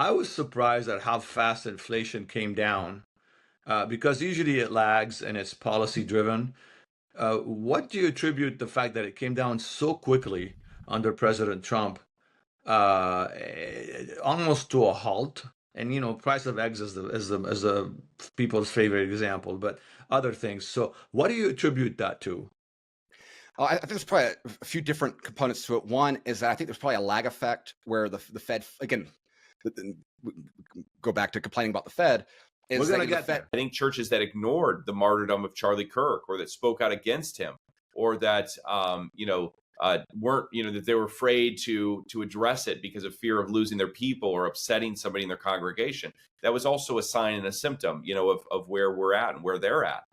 I was surprised at how fast inflation came down because usually it lags and it's policy driven. What do you attribute the fact that it came down so quickly under President Trump, almost to a halt? And price of eggs is the people's favorite example, but other things. So, what do you attribute that to? I think there's probably a few different components to it. One is that I think there's probably a lag effect where the Fed, again, go back to complaining about the Fed. We're going to get there. I think churches that ignored the martyrdom of Charlie Kirk, or that spoke out against him, or that weren't, that they were afraid to address it because of fear of losing their people or upsetting somebody in their congregation. That was also a sign and a symptom, of where we're at and where they're at.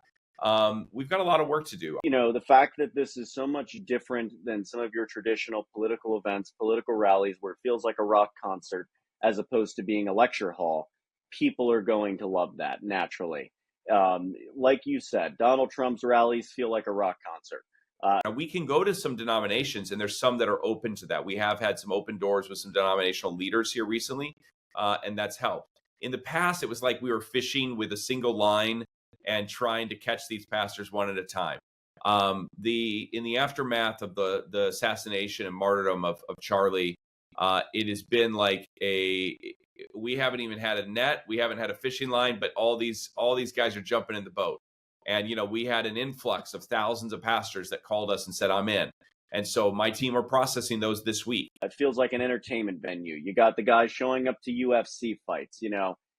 We've got a lot of work to do. The fact that this is so much different than some of your traditional political events, political rallies, where it feels like a rock concert as opposed to being a lecture hall, people are going to love that naturally. Like you said, Donald Trump's rallies feel like a rock concert. We can go to some denominations, and there's some that are open to that. We have had some open doors with some denominational leaders here recently, and that's helped. In the past, it was like we were fishing with a single line and trying to catch these pastors one at a time. In the aftermath of the assassination and martyrdom of Charlie, it has been like we haven't even had a net, we haven't had a fishing line, but all these guys are jumping in the boat. And we had an influx of thousands of pastors that called us and said, "I'm in." And so my team are processing those this week. It feels like an entertainment venue. You got the guy showing up to UFC fights,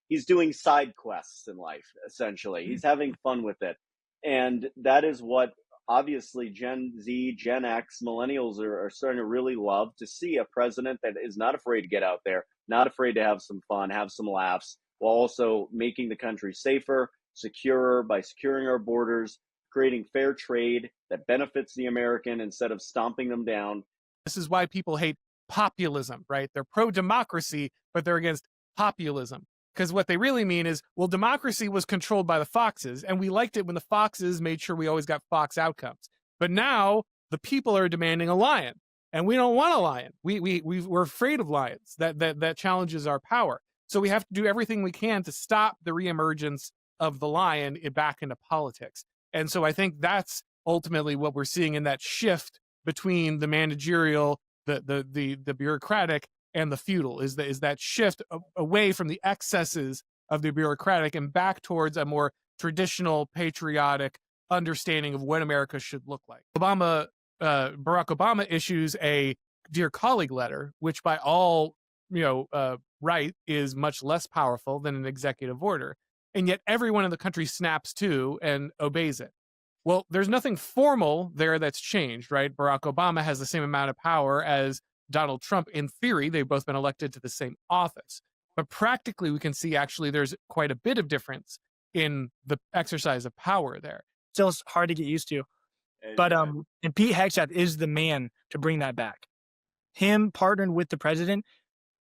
he's doing side quests in life, essentially. He's having fun with it. And that is what obviously Gen Z, Gen X, millennials are starting to really love, to see a president that is not afraid to get out there, not afraid to have some fun, have some laughs, while also making the country safer, securer by securing our borders, creating fair trade that benefits the American instead of stomping them down. This is why people hate populism, right? They're pro-democracy, but they're against populism. Because what they really mean is, well, democracy was controlled by the foxes, and we liked it when the foxes made sure we always got fox outcomes. But now the people are demanding a lion, and we don't want a lion. We're afraid of lions. That challenges our power. So we have to do everything we can to stop the reemergence of the lion back into politics. And so I think that's ultimately what we're seeing in that shift between the managerial, the bureaucratic, and the feudal, is that shift away from the excesses of the bureaucratic and back towards a more traditional, patriotic understanding of what America should look like. Barack Obama issues a Dear Colleague letter, which by all right is much less powerful than an executive order, and yet everyone in the country snaps to and obeys it. Well, there's nothing formal there that's changed, right? Barack Obama has the same amount of power as Donald Trump. In theory, they've both been elected to the same office. But practically, we can see actually there's quite a bit of difference in the exercise of power there. Still hard to get used to. But and Pete Hegseth is the man to bring that back. Him partnering with the president,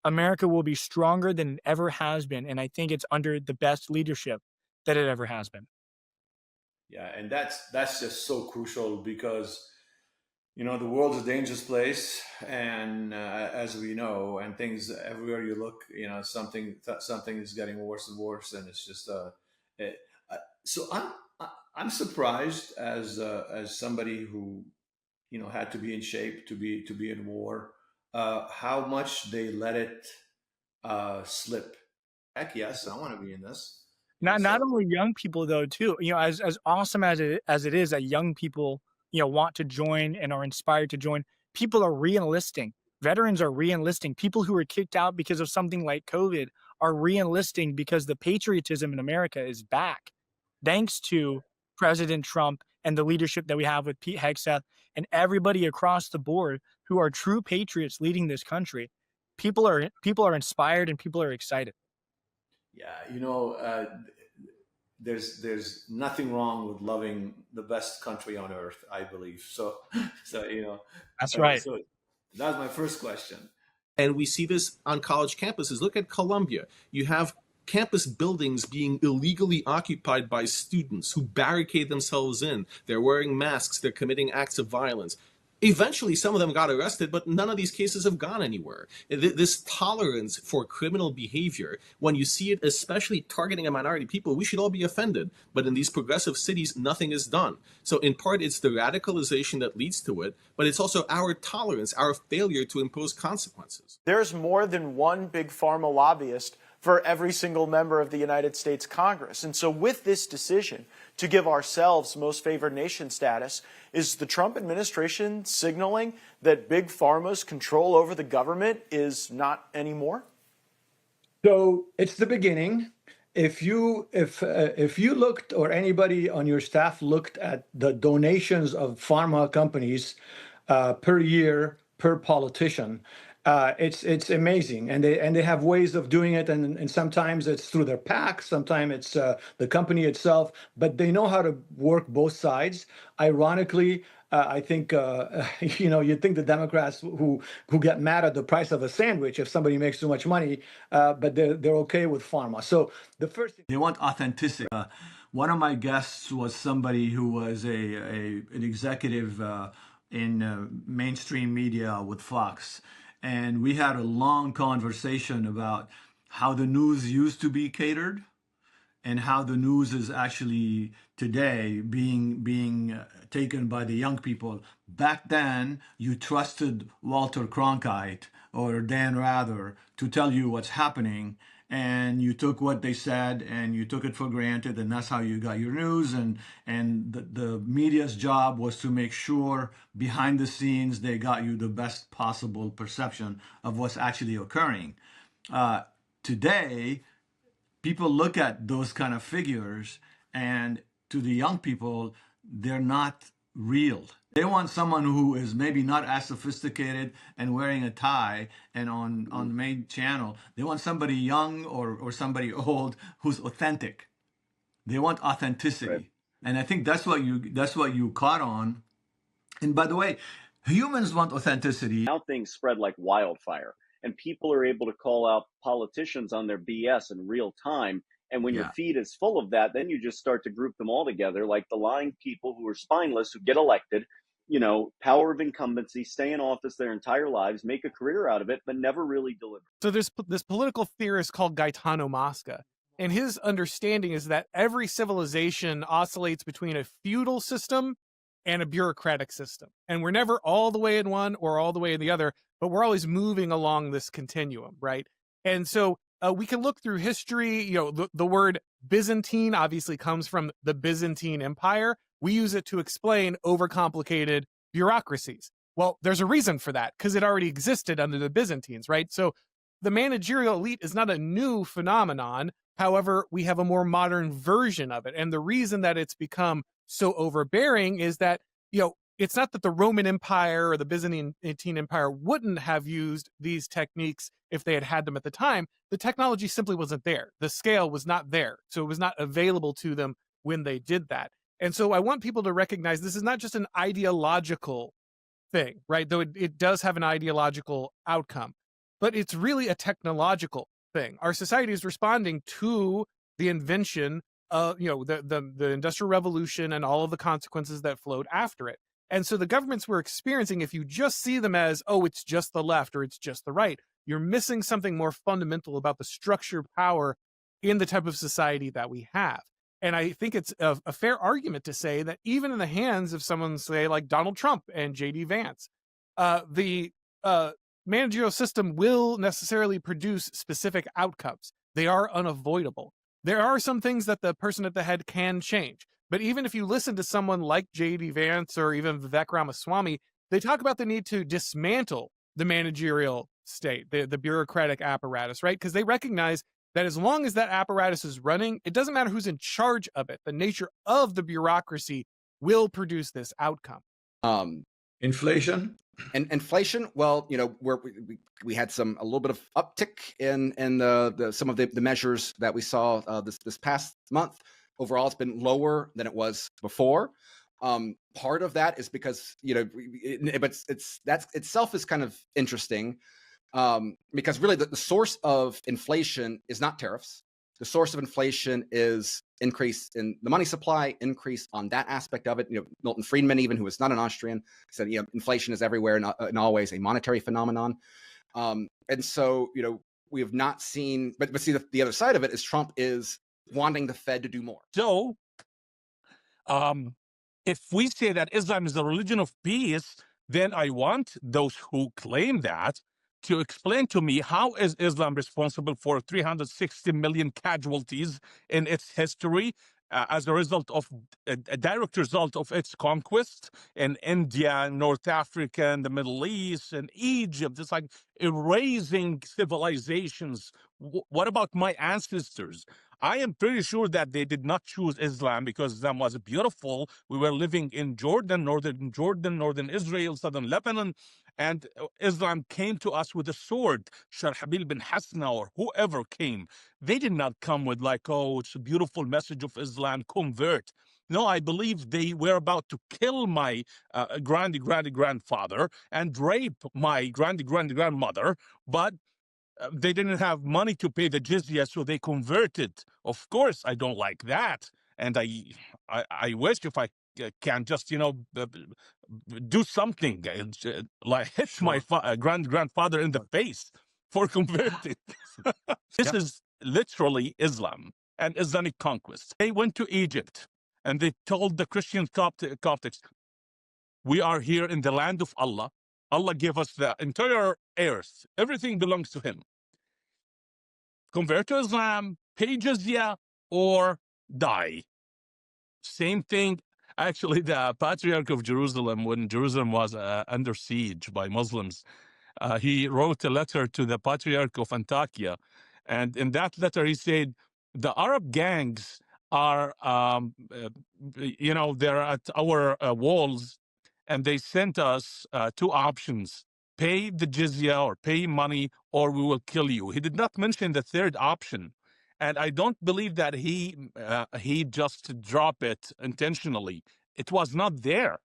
America will be stronger than it ever has been. And I think it's under the best leadership that it ever has been. Yeah, and that's just so crucial because the world's a dangerous place, and as we know, and things everywhere you look, something is getting worse and worse, and it's just so I'm surprised as somebody who had to be in shape to be in war, how much they let it slip. Heck yes, I want to be in this. Not only young people though, too. As awesome as it is that young people want to join and are inspired to join, people are re-enlisting. Veterans are re-enlisting. People who were kicked out because of something like COVID are re-enlisting because the patriotism in America is back, thanks to President Trump and the leadership that we have with Pete Hegseth and everybody across the board who are true patriots leading this country. People are inspired and people are excited. Yeah, there's nothing wrong with loving the best country on earth, I believe. So that's right. So that's my first question. And we see this on college campuses. Look at Columbia. You have campus buildings being illegally occupied by students who barricade themselves in. They're wearing masks. They're committing acts of violence. Eventually, some of them got arrested, but none of these cases have gone anywhere. This tolerance for criminal behavior, when you see it especially targeting a minority people, we should all be offended. But in these progressive cities, nothing is done. So in part, it's the radicalization that leads to it, but it's also our tolerance, our failure to impose consequences. There's more than one big pharma lobbyist for every single member of the United States Congress. And so with this decision to give ourselves most favored nation status, is the Trump administration signaling that big pharma's control over the government is not anymore? So it's the beginning. If you looked, or anybody on your staff looked at the donations of pharma companies per year per politician, it's amazing, and they have ways of doing it, and sometimes it's through their PAC, sometimes it's the company itself, but they know how to work both sides. Ironically, I think you'd think the Democrats who get mad at the price of a sandwich if somebody makes too much money, but they're okay with pharma. So the first thing, they want authenticity. One of my guests was somebody who was an executive in mainstream media with Fox. And we had a long conversation about how the news used to be catered and how the news is actually today being taken by the young people. Back then, you trusted Walter Cronkite or Dan Rather to tell you what's happening, and you took what they said and you took it for granted, and that's how you got your news. And the media's job was to make sure behind the scenes they got you the best possible perception of what's actually occurring. Today, people look at those kind of figures, and to the young people, they're not real. They want someone who is maybe not as sophisticated and wearing a tie and on the main channel. They want somebody young or somebody old who's authentic. They want authenticity. Right. And I think that's what you caught on. And by the way, humans want authenticity. Now things spread like wildfire, and people are able to call out politicians on their BS in real time. And when your feed is full of that, then you just start to group them all together, like the lying people who are spineless, who get elected, power of incumbency, stay in office their entire lives, make a career out of it, but never really deliver. So there's this political theorist called Gaetano Mosca, and his understanding is that every civilization oscillates between a feudal system and a bureaucratic system. And we're never all the way in one or all the way in the other, but we're always moving along this continuum, right? And so we can look through history. The word Byzantine obviously comes from the Byzantine Empire. We use it to explain overcomplicated bureaucracies. Well, there's a reason for that, because it already existed under the Byzantines, right? So the managerial elite is not a new phenomenon. However, we have a more modern version of it. And the reason that it's become so overbearing is that, it's not that the Roman Empire or the Byzantine Empire wouldn't have used these techniques if they had them at the time. The technology simply wasn't there. The scale was not there. So it was not available to them when they did that. And so I want people to recognize this is not just an ideological thing, right? Though it does have an ideological outcome, but it's really a technological thing. Our society is responding to the invention of, the Industrial Revolution and all of the consequences that flowed after it. And so the governments we're experiencing, if you just see them as, oh, it's just the left or it's just the right, you're missing something more fundamental about the structure of power in the type of society that we have. And I think it's a fair argument to say that even in the hands of someone, say, like Donald Trump and J.D. Vance, the managerial system will necessarily produce specific outcomes. They are unavoidable. There are some things that the person at the head can change. But even if you listen to someone like J.D. Vance or even Vivek Ramaswamy, they talk about the need to dismantle the managerial state, the bureaucratic apparatus, right? Because they recognize that as long as that apparatus is running, it doesn't matter who's in charge of it. The nature of the bureaucracy will produce this outcome. Inflation? And inflation, well, we had a little bit of uptick in some of the measures that we saw this past month. Overall, it's been lower than it was before. Part of that is because, but that itself is kind of interesting because really the source of inflation is not tariffs. The source of inflation is increase in the money supply, increase on that aspect of it. Milton Friedman, even, who is not an Austrian, said, inflation is everywhere and always a monetary phenomenon. And so, we have not seen, but see, the other side of it is Trump is wanting the Fed to do more. So, if we say that Islam is the religion of peace, then I want those who claim that to explain to me, how is Islam responsible for 360 million casualties in its history as a result of a direct result of its conquest in India, North Africa, and the Middle East, and Egypt? It's like erasing civilizations. What about my ancestors? I am pretty sure that they did not choose Islam because Islam was beautiful. We were living in northern Israel, southern Lebanon, and Islam came to us with a sword. Sharhabil bin Hasna or whoever came, they did not come with like, oh, it's a beautiful message of Islam, convert. No, I believe they were about to kill my grandfather and rape my grandmother, but they didn't have money to pay the jizya, so they converted. Of course, I don't like that, and I wish if I can just do something like hit my grandfather in the face for converting. This is literally Islam and Islamic conquest. They went to Egypt and they told the Christian Coptics, we are here in the land of Allah. Allah gave us the entire earth. Everything belongs to him. Convert to Islam, pay jizya, or die. Same thing. Actually, the Patriarch of Jerusalem, when Jerusalem was under siege by Muslims, he wrote a letter to the Patriarch of Antakya. And in that letter, he said, the Arab gangs are, they're at our walls, and they sent us two options: pay the jizya or pay money, or we will kill you. He did not mention the third option. And I don't believe that he just dropped it intentionally. It was not there.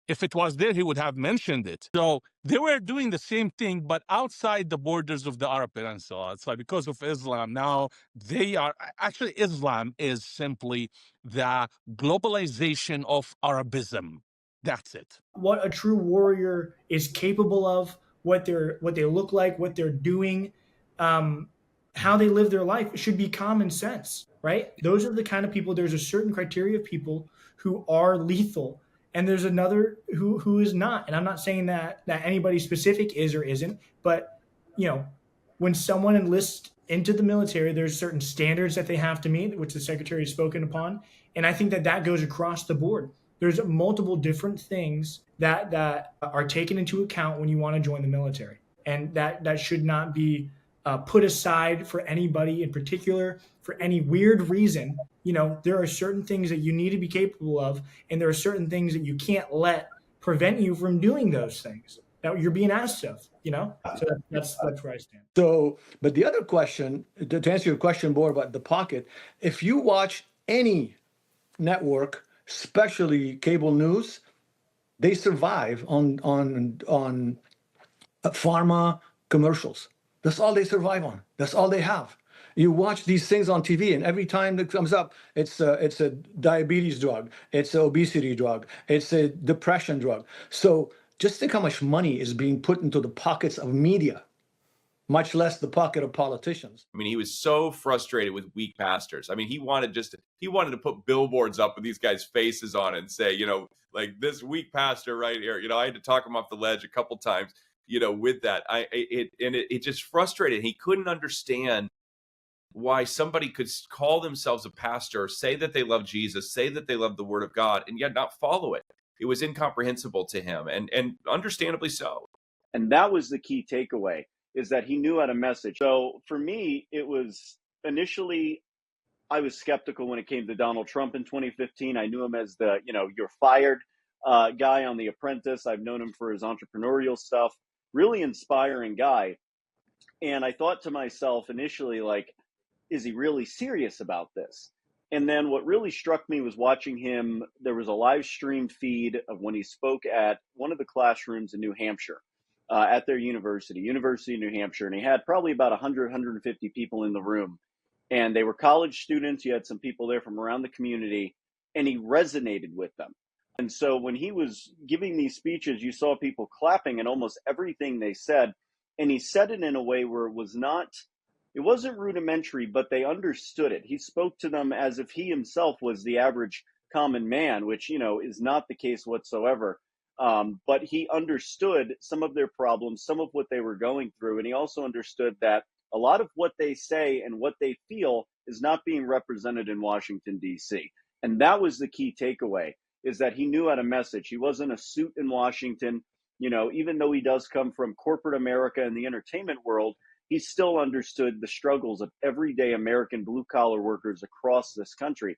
If it was there, he would have mentioned it. So they were doing the same thing, but outside the borders of the Arab Peninsula. It's like because of Islam, now they are... Actually, Islam is simply the globalization of Arabism. That's it. What a true warrior is capable of, what they look like, what they're doing, how they live their life, should be common sense, right? Those are the kind of people. There's a certain criteria of people who are lethal, and there's another who is not. And I'm not saying that anybody specific is or isn't, but when someone enlists into the military, there's certain standards that they have to meet, which the Secretary has spoken upon, and I think that goes across the board. There's multiple different things that are taken into account when you want to join the military, and that should not be put aside for anybody in particular for any weird reason. There are certain things that you need to be capable of, and there are certain things that you can't let prevent you from doing those things that you're being asked of. So that's where I stand. So, but the other question, to answer your question more about the pocket, if you watch any network, especially cable news, they survive on pharma commercials. That's all they survive on. That's all they have. You watch these things on TV, and every time it comes up, it's a diabetes drug, it's an obesity drug, it's a depression drug. So just think how much money is being put into the pockets of media, much less the pocket of politicians. I mean, he was so frustrated with weak pastors. I mean, he wanted to put billboards up with these guys' faces on it and say, like, this weak pastor right here. I had to talk him off the ledge a couple times, with that. It just frustrated. He couldn't understand why somebody could call themselves a pastor, say that they love Jesus, say that they love the word of God, and yet not follow it. It was incomprehensible to him, and understandably so. And that was the key takeaway, is that he knew how to message. So for me, it was initially, I was skeptical when it came to Donald Trump in 2015. I knew him as the, you're fired guy on The Apprentice. I've known him for his entrepreneurial stuff, really inspiring guy. And I thought to myself initially, like, is he really serious about this? And then what really struck me was watching him. There was a live stream feed of when he spoke at one of the classrooms in New Hampshire, at their University of New Hampshire. And he had probably about 100, 150 people in the room. And they were college students. You had some people there from around the community, and he resonated with them. And so when he was giving these speeches, you saw people clapping at almost everything they said. And he said it in a way where it wasn't rudimentary, but they understood it. He spoke to them as if he himself was the average common man, which, is not the case whatsoever. But he understood some of their problems, some of what they were going through. And he also understood that a lot of what they say and what they feel is not being represented in Washington, D.C. And that was the key takeaway, is that he knew how to message. He wasn't a suit in Washington. Even though he does come from corporate America and the entertainment world, he still understood the struggles of everyday American blue-collar workers across this country.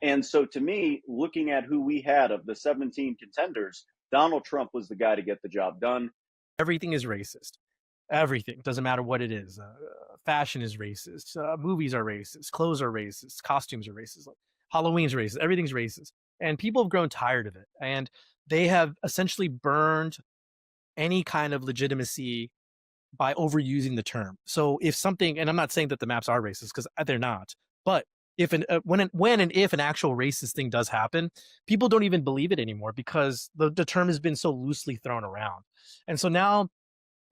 And so to me, looking at who we had of the 17 contenders, Donald Trump was the guy to get the job done. Everything is racist. Everything. Doesn't matter what it is. Fashion is racist. Movies are racist. Clothes are racist. Costumes are racist. Like Halloween's racist. Everything's racist. And people have grown tired of it. And they have essentially burned any kind of legitimacy by overusing the term. So if something, and I'm not saying that the maps are racist, because they're not, but if when and if an actual racist thing does happen, people don't even believe it anymore because the term has been so loosely thrown around. And so now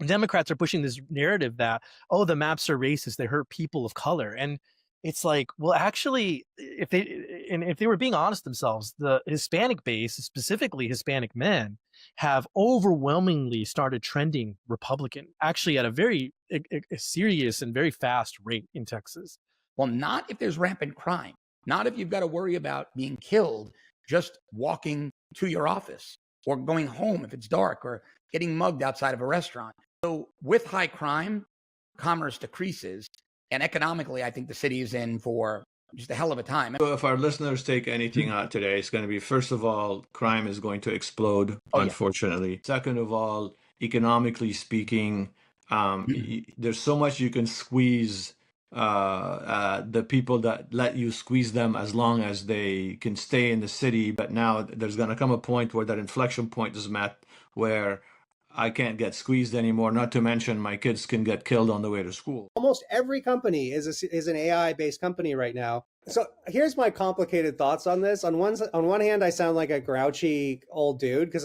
Democrats are pushing this narrative that, oh, the maps are racist, they hurt people of color. And it's like, well, actually, if they were being honest themselves, the Hispanic base, specifically Hispanic men, have overwhelmingly started trending Republican, actually at a very serious and very fast rate in Texas. Well, not if there's rampant crime, not if you've got to worry about being killed just walking to your office or going home if it's dark or getting mugged outside of a restaurant. So with high crime, commerce decreases. And economically, I think the city is in for just a hell of a time. So if our listeners take anything out today, it's going to be, first of all, crime is going to explode, unfortunately. Yeah. Second of all, economically speaking, there's so much you can squeeze the people that let you squeeze them as long as they can stay in the city. But now there's going to come a point where that inflection point is met where I can't get squeezed anymore, not to mention my kids can get killed on the way to school. Almost every company is an AI-based company right now. So here's my complicated thoughts on this. On one hand, I sound like a grouchy old dude because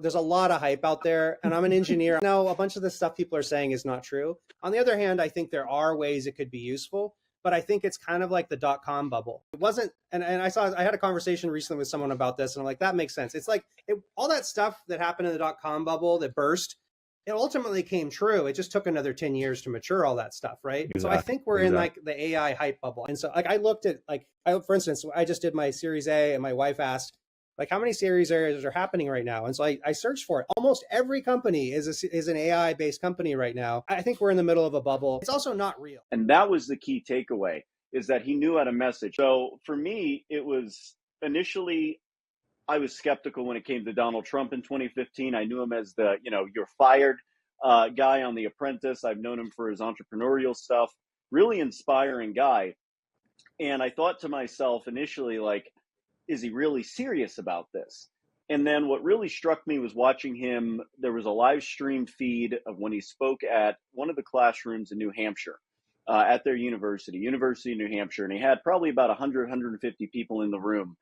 there's a lot of hype out there, and I'm an engineer. Now, a bunch of the stuff people are saying is not true. On the other hand, I think there are ways it could be useful, but I think it's kind of like the .com bubble. It wasn't, and I had a conversation recently with someone about this, and I'm like, that makes sense. It's like all that stuff that happened in the .com bubble that burst, it ultimately came true. It just took another 10 years to mature all that stuff, right? Exactly. So I think we're in like the AI hype bubble. And so like I looked at for instance, I just did my Series A and my wife asked, like, how many Series A's are happening right now? And so I searched for it. Almost every company is an AI-based company right now. I think we're in the middle of a bubble. It's also not real. And that was the key takeaway, is that he knew how to message. So for me, it was initially, I was skeptical when it came to Donald Trump in 2015. I knew him as the, you're fired guy on The Apprentice. I've known him for his entrepreneurial stuff. Really inspiring guy. And I thought to myself initially, like, is he really serious about this? And then what really struck me was watching him. There was a live stream feed of when he spoke at one of the classrooms in New Hampshire, at their University of New Hampshire. And he had probably about 100, 150 people in the room.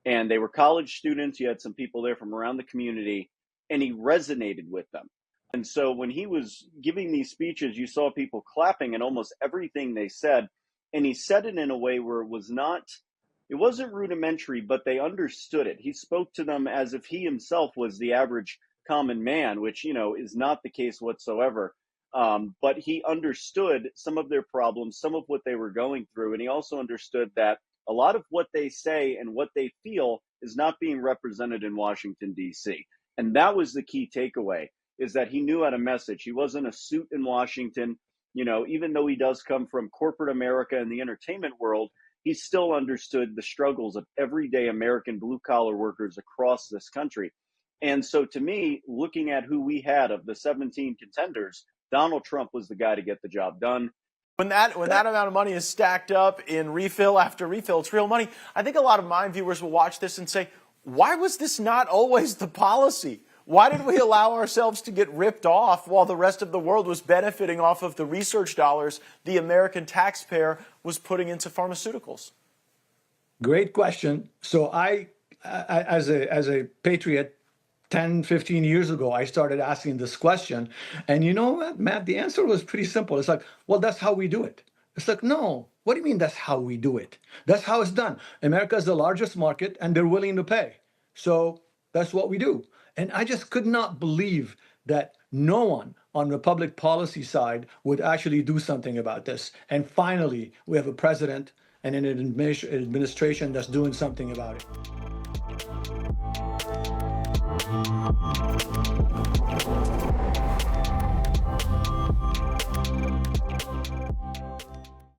And they were college students. You had some people there from around the community, and he resonated with them. And so when he was giving these speeches, you saw people clapping at almost everything they said. And he said it in a way where it wasn't rudimentary, but they understood it. He spoke to them as if he himself was the average common man, which, is not the case whatsoever. But he understood some of their problems, some of what they were going through. And he also understood that a lot of what they say and what they feel is not being represented in Washington, D.C. And that was the key takeaway, is that he knew how to message. He wasn't a suit in Washington. Even though he does come from corporate America and the entertainment world, he still understood the struggles of everyday American blue-collar workers across this country. And so to me, looking at who we had of the 17 contenders, Donald Trump was the guy to get the job done. When that amount of money is stacked up in refill after refill, it's real money. I think a lot of my viewers will watch this and say, why was this not always the policy? Why did we allow ourselves to get ripped off while the rest of the world was benefiting off of the research dollars the American taxpayer was putting into pharmaceuticals? Great question. So I as a patriot, 10, 15 years ago, I started asking this question. And you know what, Matt, the answer was pretty simple. It's like, well, that's how we do it. It's like, no, what do you mean that's how we do it? That's how it's done. America is the largest market and they're willing to pay. So that's what we do. And I just could not believe that no one on the public policy side would actually do something about this. And finally, we have a president and an administration that's doing something about it.